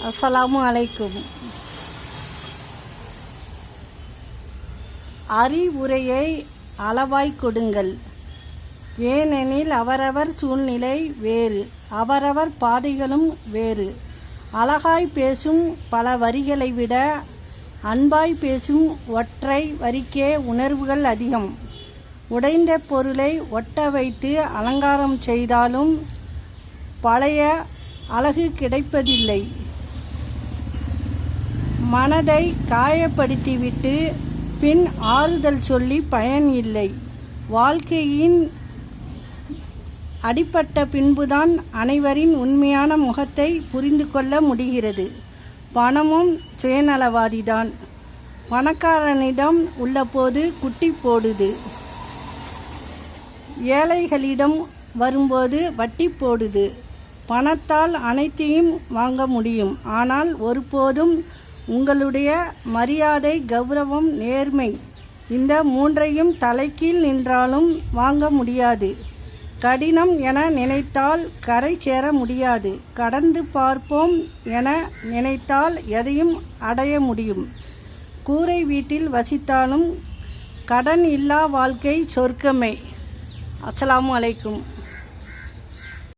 அஸ்ஸலாமு அலைக்கும். அறிவுரையை அளவாய் கொடுங்கள். ஏனெனில் அவரவர் சூழ்நிலை வேறு, அவரவர் பாதைகளும் வேறு. அழகாய் பேசும் பல வரிகளை விட அன்பாய் பேசும் ஒற்றை வரிக்கே உணர்வுகள் அதிகம். உடைந்த பொருளை ஒட்ட வைத்து அலங்காரம் செய்தாலும் பழைய அழகு கிடைப்பதில்லை. மனதை காயப்படுத்திவிட்டு பின் ஆறுதல் சொல்லி பயன் இல்லை. வாழ்க்கையின் அடிப்பட்ட பின்புதான் அனைவரின் உண்மையான முகத்தை புரிந்து கொள்ள முடிகிறது. பணமும் சுயநலவாதிதான். பணக்காரனிடம் உள்ளபோது குட்டி போடுது, ஏழைகளிடம் வரும்போது வட்டி போடுது. பணத்தால் அனைத்தையும் வாங்க முடியும், ஆனால் ஒருபோதும் உங்களுடைய மரியாதை, கௌரவம், நேர்மை இந்த மூன்றையும் தலைகீழ் நின்றாலும் வாங்க முடியாது. கடினம் என நினைத்தால் கரை சேர முடியாது. கடந்து பார்ப்போம் என நினைத்தால் எதையும் அடைய முடியும். கூரை வீட்டில் வசித்தாலும் கடன் இல்லா வாழ்க்கை சொர்க்கமே. அஸ்ஸலாமு அலைக்கும்.